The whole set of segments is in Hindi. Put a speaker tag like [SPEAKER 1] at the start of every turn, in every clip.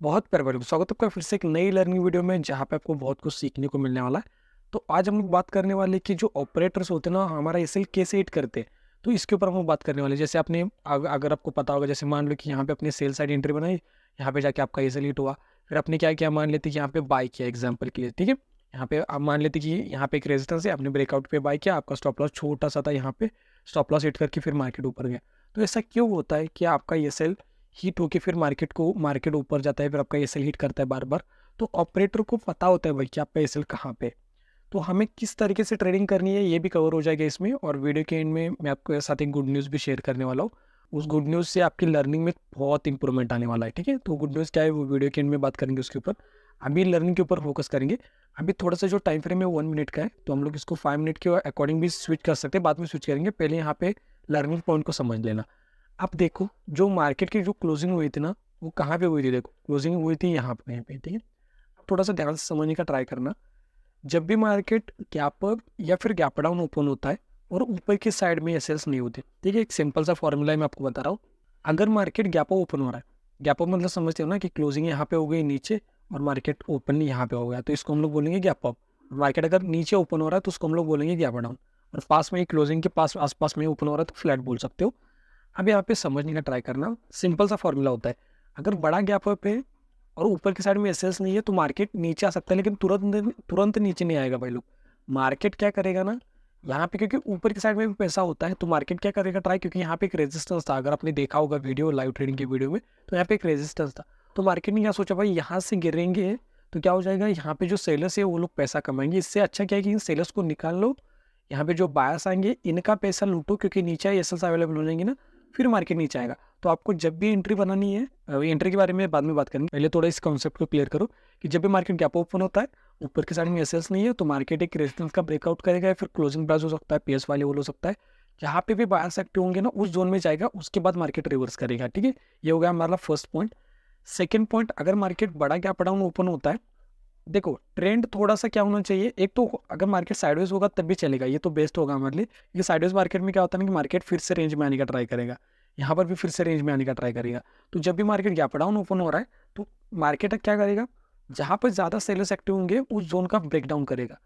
[SPEAKER 1] बहुत प्यारे भाई, स्वागत है आपका फिर से एक नई लर्निंग वीडियो में जहाँ पे आपको बहुत कुछ सीखने को मिलने वाला है। तो आज हम लोग बात करने वाले कि जो ऑपरेटर्स होते हैं ना हमारा एसएल कैसे हिट करते हैं। तो इसके ऊपर हम लोग बात करने वाले हैं। जैसे आपने अगर आपको पता होगा, जैसे मान लो कि यहाँ पे अपने सेल साइड एंट्री बनाई, यहाँ पे जाके आपका एसएल हिट हुआ। फिर आपने क्या किया, मान लेते कि यहाँ पे बाई किया एग्जाम्पल के लिए, ठीक है। यहाँ पे आप मान लेते कि यहाँ पे एक रेजिस्टेंस है, आपने ब्रेकआउट पे बाई किया, आपका स्टॉप लॉस छोटा सा था, यहाँ पे स्टॉप लॉस हिट करके फिर मार्केट ऊपर गया। तो ऐसा क्यों होता है कि आपका एसएल हीट होके फिर मार्केट ऊपर जाता है, फिर आपका एसएल हीट करता है बार बार। तो ऑपरेटर को पता होता है भाई कि आपका एसएल कहाँ पे है। तो हमें किस तरीके से ट्रेडिंग करनी है ये भी कवर हो जाएगा इसमें। और वीडियो के एंड में मैं आपके साथ एक गुड न्यूज़ भी शेयर करने वाला हूँ। उस गुड न्यूज़ से आपकी लर्निंग में बहुत इंप्रूवमेंट आने वाला है, ठीक है। तो गुड न्यूज़ क्या है वो वीडियो के एंड में बात करेंगे उसके ऊपर। अभी लर्निंग के ऊपर फोकस करेंगे। अभी थोड़ा सा जो टाइम फ्रेम है 1 मिनट का है, तो हम लोग इसको 5 मिनट के अकॉर्डिंग भी स्विच कर सकते हैं, बाद में स्विच करेंगे। पहले यहाँ पे लर्निंग पॉइंट को समझ लेना। अब देखो, जो मार्केट की जो क्लोजिंग हुई थी ना, वो कहाँ पे हुई थी। देखो क्लोजिंग हुई थी यहाँ पे, ठीक है। थोड़ा सा ध्यान से समझने का ट्राई करना। जब भी मार्केट गैप अप या फिर गैप डाउन ओपन होता है और ऊपर की साइड में एसएल्स नहीं होते, ठीक है। एक सिंपल सा फॉर्मूला मैं आपको बता रहा हूँ। अगर मार्केट गैप अप ओपन हो रहा है, गैप अप मतलब समझते हो ना कि क्लोजिंग यहाँ पे हो गई नीचे और मार्केट ओपन यहाँ पे हो गया, तो इसको हम लोग बोलेंगे गैप अप। मार्केट अगर नीचे ओपन हो रहा है तो उसको हम लोग बोलेंगे गैप डाउन। और पास में क्लोजिंग के पास आसपास में ओपन हो रहा है तो फ्लैट बोल सकते हो। अब यहाँ पे समझने का ट्राई करना, सिंपल सा फॉर्मूला होता है। अगर बड़ा गैप अप है और ऊपर की साइड में एसएल्स नहीं है तो मार्केट नीचे आ सकता है, लेकिन तुरंत तुरंत नीचे नहीं आएगा भाई लोग। मार्केट क्या करेगा ना, यहाँ पे क्योंकि ऊपर की साइड में भी पैसा होता है तो मार्केट क्या करेगा ट्राई, क्योंकि यहाँ पे एक रेजिस्टेंस था। अगर आपने देखा होगा वीडियो लाइव ट्रेडिंग की वीडियो में, तो यहाँ पे एक रेजिस्टेंस था। तो मार्केट ने क्या सोचा, भाई यहाँ से गिरेंगे तो क्या हो जाएगा, यहाँ पे जो सेलर्स है वो लोग पैसा कमाएंगे। इससे अच्छा क्या है कि इन सेलर्स को निकाल लो, यहाँ पे जो बायर्स आएंगे इनका पैसा लूटो, क्योंकि नीचे एसएल्स अवेलेबल हो जाएंगे ना, फिर मार्केट नीचे आएगा। तो आपको जब भी एंट्री बनानी है, एंट्री के बारे में बाद में बात करेंगे, पहले थोड़ा इस कॉन्सेप्ट को क्लियर करो कि जब भी मार्केट गैप ओपन होता है, ऊपर के साइड में एसएल्स नहीं है, तो मार्केट एक रेजिस्टेंस का ब्रेकआउट करेगा, या फिर क्लोजिंग प्राइस हो सकता है, पीएस वाले हो सकता है। जहाँ पे भी बायर्स एक्टिव होंगे ना उस जोन में जाएगा, उसके बाद मार्केट रिवर्स करेगा, ठीक है। ये हो गया हमारा फर्स्ट पॉइंट। सेकेंड पॉइंट, अगर मार्केट बड़ा गैप डाउन ओपन होता है, देखो ट्रेंड थोड़ा सा क्या होना चाहिए। एक तो अगर मार्केट साइडवेज होगा तब भी चलेगा, ये तो बेस्ट होगा हमारे लिए। क्योंकि साइडवेज मार्केट में क्या होता है ना कि मार्केट फिर से रेंज में आने का ट्राई करेगा, यहाँ पर भी फिर से रेंज में आने का ट्राई करेगा। तो जब भी मार्केट गैप डाउन ओपन हो रहा है तो मार्केट क्या करेगा, जहाँ पर ज़्यादा सेलर्स एक्टिव होंगे उस जोन का ब्रेक डाउन करेगा,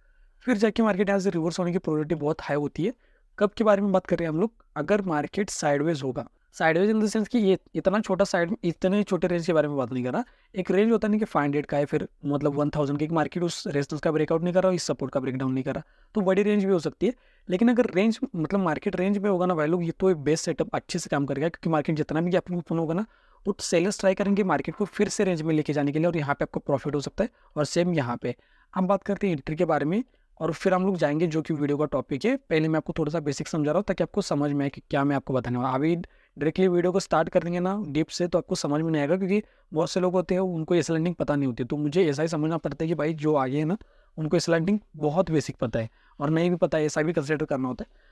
[SPEAKER 1] फिर जाके मार्केट यहाँ से रिवर्स होने की प्रोबेबिलिटी बहुत हाई होती है। कब के बारे में बात कर रहे हैं हम लोग, अगर मार्केट साइडवेज होगा। साइडवेज इन द सेंस कि ये इतना छोटा साइड, इतने छोटे रेंज के बारे में बात नहीं कर रहा। एक रेंज होता नहीं कि 500 का है, फिर मतलब 1000 की, मार्केट उस रेजिस्टेंस का ब्रेकआउट नहीं कर रहा, इस सपोर्ट का ब्रेकडाउन नहीं कर रहा, तो बड़ी रेंज भी हो सकती है। लेकिन अगर रेंज मतलब मार्केट रेंज में होगा ना भाई लोग, ये तो एक बेस्ट सेटअप अच्छे से काम करेगा, क्योंकि मार्केट जितना भी गैप ओपन होगा ना, वो सेलर्स ट्राई करेंगे मार्केट को फिर से रेंज में लेके जाने के लिए, और यहाँ पे आपको प्रॉफिट हो सकता है। और सेम यहाँ पे हम बात करते हैं एंट्री के बारे में, और फिर हम लोग जाएंगे जो कि वीडियो का टॉपिक है। पहले मैं आपको थोड़ा सा बेसिक समझा रहा हूँ ताकि आपको समझ में आए कि क्या मैं आपको बताने वाला। अभी डायरेक्टली वीडियो को स्टार्ट कर देंगे ना डीप से तो आपको समझ में नहीं आएगा, क्योंकि बहुत से लोग होते हैं उनको ये स्लैंडिंग पता नहीं होती। तो मुझे ऐसा ही समझना पड़ता है कि भाई जो आगे है ना उनको स्लैंडिंग बहुत बेसिक पता है, और नहीं भी पता है ऐसा भी कंसिडर करना होता है।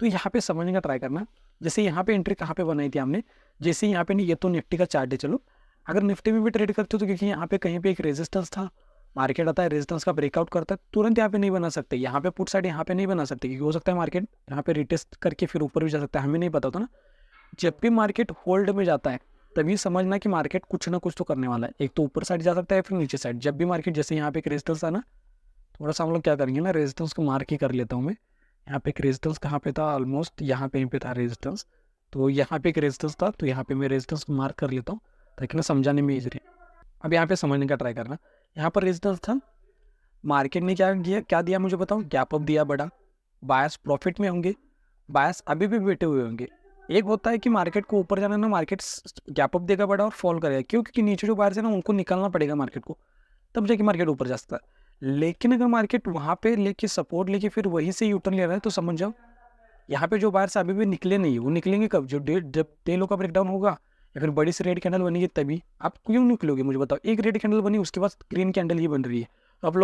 [SPEAKER 1] तो यहाँ पे समझने का ट्राई करना। जैसे यहाँ पे एंट्री कहाँ पे बनाई थी हमने, जैसे यहाँ पे नहीं, ये तो निफ्टी का चार्ट है, चलो अगर निफ्टी में भी ट्रेड करते हो तो क्योंकि यहाँ पे कहीं पे एक रेजिस्टेंस था, मार्केट आता है रेजिस्टेंस का ब्रेकआउट करता है, तुरंत यहाँ पे नहीं बना सकते। यहाँ पे पुट साइड यहाँ पे नहीं बना सकते, क्योंकि हो सकता है मार्केट यहाँ पे रिटेस्ट करके फिर ऊपर भी जा सकता है, हमें नहीं पता होता ना। जब भी मार्केट होल्ड में जाता है तभी समझना कि मार्केट कुछ ना कुछ तो करने वाला है, एक तो ऊपर साइड जा सकता है फिर नीचे साइड। जब भी मार्केट, जैसे यहाँ पे एक रेजिस्टेंस था ना, थोड़ा सा हम लोग क्या करेंगे ना, रेजिस्टेंस को मार्क ही कर लेता हूँ मैं। यहाँ पे एक रेजिस्टेंस कहाँ पे था, ऑलमोस्ट यहाँ पे था रेजिस्टेंस। तो यहाँ पे एक रेजिस्टेंस था, तो यहाँ पे मैं रेजिस्टेंस को मार्क कर लेता हूँ ताकि ना समझाने में ईजी रहे। अब यहाँ पे समझने का ट्राई करना, यहाँ पर रेजिस्टेंस था, मार्केट ने क्या किया, क्या दिया मुझे बताओ, गैप अप दिया बड़ा। बायस प्रॉफिट में होंगे, बायस अभी भी बैठे हुए होंगे। एक होता है कि मार्केट को ऊपर जाना ना, मार्केट गैप अप देगा बड़ा और फॉल करेगा, क्यों, क्योंकि नीचे जो बायर्स है ना उनको निकालना पड़ेगा मार्केट को, तब जाके मार्केट ऊपर जा सकता है। लेकिन अगर मार्केट वहाँ पे लेके सपोर्ट लेके फिर वहीं से यूटर्न ले रहा है, तो समझ जाओ यहाँ पे जो बायर्स अभी भी निकले नहीं है, वो निकलेंगे कब, जब डे लो का ब्रेकडाउन होगा या फिर बड़ी सी रेड कैंडल बनेगी तभी। आप क्यों निकलोगे मुझे बताओ, एक रेड कैंडल बनी उसके बाद ग्रीन कैंडल ही बन रही है, तो आप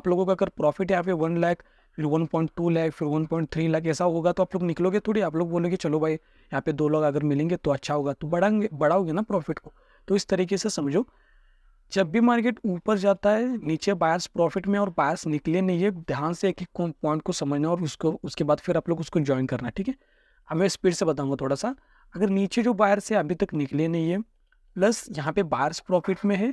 [SPEAKER 1] लोगों का अगर प्रॉफिट यहाँ पे 1 लाख, फिर 1.2 लाख, फिर 1.3 लाख ऐसा होगा, तो आप लोग निकलोगे थोड़ी। आप लोग बोलोगे चलो भाई यहाँ पे 2 लोग अगर मिलेंगे तो अच्छा होगा, तो बढ़ाओगे ना प्रॉफिट को। तो इस तरीके से समझो, जब भी मार्केट ऊपर जाता है नीचे बायर्स प्रॉफिट में और बायर्स निकले नहीं है, ध्यान से एक एक पॉइंट को समझना और उसको उसके बाद फिर आप लोग उसको ज्वाइन करना, ठीक है। अब मैं स्पीड से बताऊंगा थोड़ा सा। अगर नीचे जो बायर्स है अभी तक निकले नहीं है, प्लस यहाँ पे बायर्स प्रॉफिट में है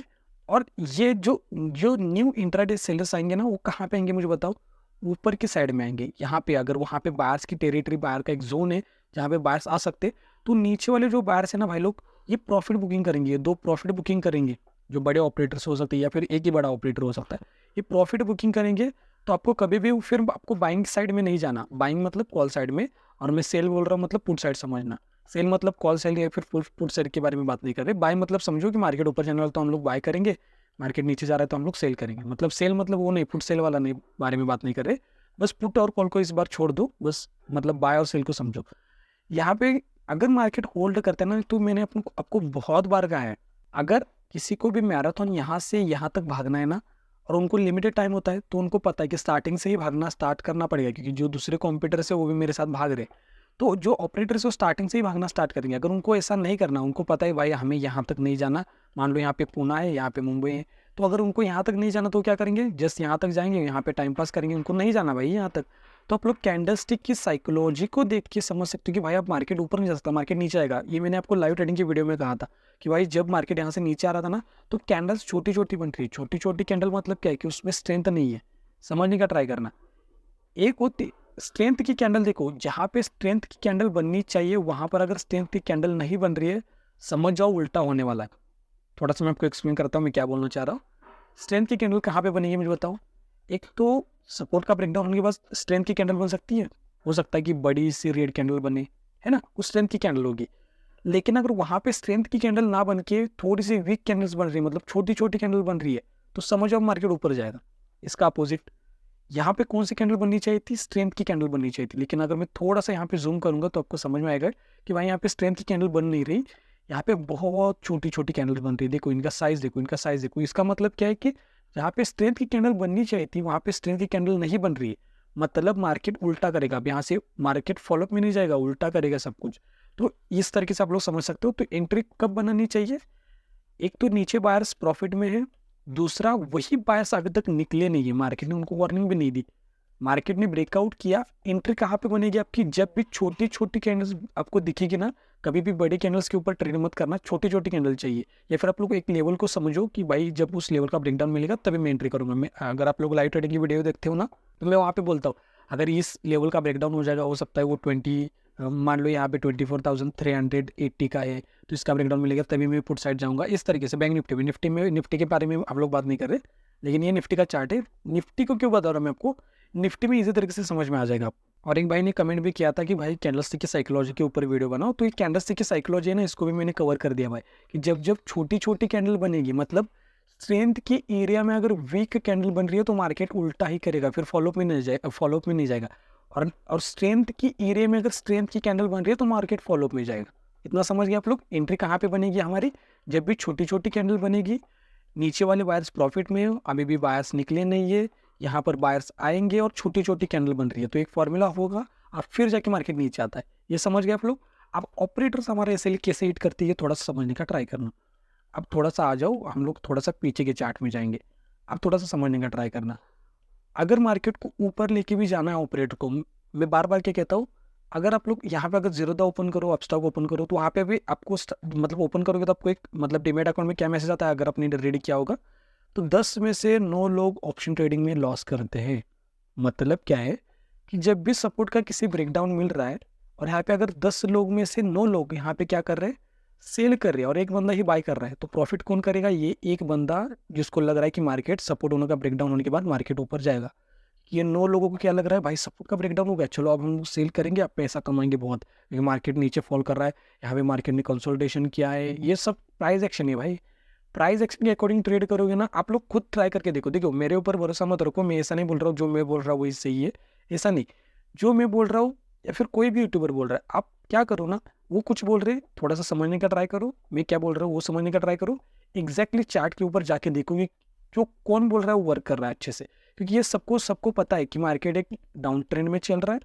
[SPEAKER 1] और ये जो जो न्यू इंट्राडे सेलर्स आएंगे ना, वो कहाँ पे आएंगे मुझे बताओ? ऊपर की साइड में आएंगे। यहाँ पे अगर वहाँ पे बायर्स की टेरिटरी, बायर का एक जोन है जहाँ पे बायर्स आ सकते, तो नीचे वाले जो बायर्स है ना भाई लोग, ये प्रॉफिट बुकिंग करेंगे, 2 प्रॉफिट बुकिंग करेंगे। जो बड़े ऑपरेटर्स हो सकते हैं या फिर एक ही बड़ा ऑपरेटर हो सकता है, ये प्रॉफिट बुकिंग करेंगे। तो आपको कभी भी फिर आपको बाइंग साइड में नहीं जाना। बाइंग मतलब कॉल साइड में, और मैं सेल बोल रहा हूँ मतलब पुट साइड समझना। सेल मतलब कॉल साइड या फिर पुट साइड के बारे में बात नहीं कर रहे। बाय मतलब समझो कि मार्केट ऊपर जाने वाला तो हम लोग बाय करेंगे, मार्केट नीचे जा रहा है तो हम लोग सेल करेंगे। मतलब सेल मतलब वो नहीं, पुट सेल वाला नहीं, बारे में बात नहीं कर रहे। बस पुट और कॉल को इस बार छोड़ दो, बस मतलब बाय और सेल को समझो। यहाँ पे अगर मार्केट होल्ड करते हैं ना, तो मैंने आपको बहुत बार कहा है, अगर किसी को भी मैराथन यहाँ से यहाँ तक भागना है ना, और उनको लिमिटेड टाइम होता है, तो उनको पता है कि स्टार्टिंग से ही भागना स्टार्ट करना पड़ेगा, क्योंकि जो दूसरे कॉम्पिटिटर है वो भी मेरे साथ भाग रहे। तो जो ऑपरेटर है वो स्टार्टिंग से ही भागना स्टार्ट करेंगे। अगर उनको ऐसा नहीं करना, उनको पता है भाई हमें यहाँ तक नहीं जाना, मान लो यहाँ पे पुणे है, यहाँ पे मुंबई है, तो अगर उनको यहाँ तक नहीं जाना तो क्या करेंगे? जस्ट यहाँ तक जाएंगे, यहाँ पे टाइम पास करेंगे, उनको नहीं जाना भाई यहाँ तक। तो आप लोग कैंडलस्टिक की साइकोलॉजी को देख के समझ सकते हो कि भाई अब मार्केट ऊपर नहीं जा सकता, मार्केट नीचे आएगा। ये मैंने आपको लाइव ट्रेडिंग की वीडियो में कहा था कि भाई जब मार्केट यहाँ से नीचे आ रहा था ना, तो कैंडल्स छोटी छोटी बन रही है। छोटी छोटी कैंडल मतलब क्या है कि उसमें स्ट्रेंथ नहीं है, समझने का ट्राई करना। एक होती स्ट्रेंथ की कैंडल, देखो जहाँ पे स्ट्रेंथ की कैंडल बननी चाहिए वहाँ पर अगर स्ट्रेंथ की कैंडल नहीं बन रही है, समझ जाओ उल्टा होने वाला है। थोड़ा सा मैं आपको एक्सप्लेन करता हूँ मैं क्या बोलना चाह रहा हूँ। स्ट्रेंथ की कैंडल कहाँ पे बनेगी मुझे बताओ? एक तो सपोर्ट का ब्रेकडाउन होने के बाद स्ट्रेंथ की कैंडल बन सकती है। हो सकता है कि बड़ी सी रेड कैंडल बने, है ना, उस स्ट्रेंथ की कैंडल होगी। लेकिन अगर वहाँ पे स्ट्रेंथ की कैंडल ना बन के थोड़ी सी वीक कैंडल्स बन रही है, मतलब छोटी छोटी कैंडल बन रही है, तो समझो अब मार्केट ऊपर जाएगा। इसका अपोजिट यहाँ पे कौन सी कैंडल बननी चाहिए थी? स्ट्रेंथ की कैंडल बननी चाहिए थी। लेकिन अगर मैं थोड़ा सा यहाँ पे जूम करूंगा तो आपको समझ में आएगा कि भाई यहाँ पे स्ट्रेंथ की कैंडल बन नहीं रही, यहाँ पे बहुत छोटी छोटी कैंडल बन रही है। देखो इनका साइज, देखो इनका साइज, देखो। इसका मतलब क्या है कि जहाँ पे स्ट्रेंथ की कैंडल बननी चाहिए थी वहाँ पे स्ट्रेंथ की कैंडल नहीं बन रही है, मतलब मार्केट उल्टा करेगा। अब यहाँ से मार्केट फॉलोअप में नहीं जाएगा, उल्टा करेगा सब कुछ। तो इस तरीके से आप लोग समझ सकते हो। तो एंट्री कब बनानी चाहिए? एक तो नीचे बायर्स प्रॉफिट में है, दूसरा वही बायर्स अभी तक निकले नहीं है, मार्केट ने उनको वार्निंग भी नहीं दी, मार्केट ने ब्रेकआउट किया। एंट्री कहाँ पे बनेगी आपकी? जब भी छोटी छोटी कैंडल्स आपको दिखेगी ना, कभी भी बड़े कैंडल्स के ऊपर ट्रेड मत करना, छोटी छोटी कैंडल चाहिए। या फिर आप लोग एक लेवल को समझो कि भाई जब उस लेवल का ब्रेकडाउन मिलेगा तभी मैं एंट्री करूंगा। मैं अगर आप लोग लाइव ट्रेडिंग की वीडियो देखते हो ना, तो मैं वहाँ पे बोलता हूँ अगर इस लेवल का ब्रेकडाउन हो जाएगा, हो सकता है वो 20, मान लो यहाँ पे 24,380 का है, तो इसका ब्रेकडाउन मिलेगा तभी मैं पुट साइड जाऊँगा। इस तरीके से बैंक निफ्टी में, निफ्टी के बारे में हम लोग बात नहीं कर रहे, लेकिन ये निफ्टी का चार्ट है। निफ्टी को क्यों बता रहा हूँ मैं आपको? निफ्टी में इसी तरीके से समझ में आ जाएगा आप। और एक भाई ने कमेंट भी किया था कि भाई कैंडलस्टिक की साइकोलॉजी के ऊपर वीडियो बनाओ, तो ये कैंडलस्टिक की साइकोलॉजी है ना, इसको भी मैंने कवर कर दिया भाई, कि जब जब छोटी छोटी कैंडल बनेगी, मतलब स्ट्रेंथ के एरिया में अगर वीक कैंडल बन रही है तो मार्केट उल्टा ही करेगा, फिर फॉलोअप में नहीं जाएगा, फॉलोअप में नहीं जाएगा। और स्ट्रेंथ की एरिया में अगर स्ट्रेंथ की कैंडल बन रही है तो मार्केट फॉलोअप में जाएगा। इतना समझ गए आप लोग? एंट्री कहाँ पे बनेगी हमारी? जब भी छोटी छोटी कैंडल बनेगी, नीचे वाले बायर्स प्रॉफिट में हो, अभी भी बायर्स निकले नहीं है, यहाँ पर बायर्स आएंगे और छोटी छोटी कैंडल बन रही है, तो एक फॉर्मूला होगा और फिर जाके मार्केट नीचे आता है। ये समझ गए आप लोग? अब ऑपरेटर्स हमारे ऐसे कैसे हिट करती है, थोड़ा सा समझने का ट्राई करना। अब थोड़ा सा आ जाओ, हम लोग थोड़ा सा पीछे के चार्ट में जाएंगे। अब थोड़ा सा समझने का ट्राई करना। अगर मार्केट को ऊपर लेके भी जाना है ऑपरेटर को, मैं बार बार क्या कहता हूँ, अगर आप लोग यहाँ पे अगर जीरोधा ओपन करो, अपस्टॉक ओपन करो, तो वहाँ पे भी आपको मतलब ओपन करोगे तो आपको एक मतलब डीमैट अकाउंट में क्या मैसेज आता है, अगर आपने रेडी किया होगा, तो 10 में से 9 लोग ऑप्शन ट्रेडिंग में लॉस करते हैं। मतलब क्या है कि जब भी सपोर्ट का किसी ब्रेकडाउन मिल रहा है, और यहाँ पे अगर 10 लोग में से 9 लोग यहाँ पे क्या कर रहे हैं, सेल कर रहे हैं, और एक बंदा ही बाय कर रहा है, तो प्रॉफिट कौन करेगा? ये एक बंदा जिसको लग रहा है कि मार्केट सपोर्ट होने का, ब्रेकडाउन होने के बाद मार्केट ऊपर जाएगा। ये 9 लोगों को क्या लग रहा है, भाई सपोर्ट का ब्रेकडाउन हो गया, चलो अब हम सेल करेंगे, अब पैसा कमाएंगे बहुत, क्योंकि मार्केट नीचे फॉल कर रहा है, यहाँ पे मार्केट ने कंसोलिडेशन किया है। ये सब प्राइस एक्शन है भाई। प्राइस एक्शन के अकॉर्डिंग ट्रेड करोगे ना, आप लोग खुद ट्राई करके देखो। देखो मेरे ऊपर भरोसा मत रखो, मैं ऐसा नहीं बोल रहा हूँ जो मैं बोल रहा हूँ वही सही है, ऐसा नहीं। जो मैं बोल रहा हूँ या फिर कोई भी यूट्यूबर बोल रहा है, आप क्या करो ना, वो कुछ बोल रहे थोड़ा सा समझने का ट्राई करो, मैं क्या बोल रहा हूँ वो समझने का ट्राई करो। एग्जैक्टली चार्ट के ऊपर जाके देखो कि जो कौन बोल रहा है वो वर्क कर रहा है अच्छे से, क्योंकि ये सबको सबको पता है कि मार्केट एक डाउन ट्रेंड में चल रहा है,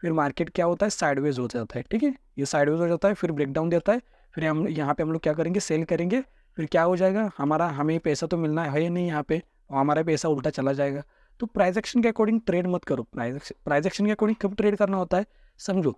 [SPEAKER 1] फिर मार्केट क्या होता है, साइडवेज हो जाता है। ठीक है, ये साइडवेज हो जाता है, फिर ब्रेकडाउन देता है, फिर हम यहाँ पे हम लोग क्या करेंगे, सेल करेंगे, फिर क्या हो जाएगा, हमारा हमें पैसा तो मिलना है नहीं यहाँ पे, और हमारा पैसा उल्टा चला जाएगा। तो प्राइस एक्शन के अकॉर्डिंग ट्रेड मत करो। प्राइस एक्शन के अकॉर्डिंग कब ट्रेड करना होता है समझो।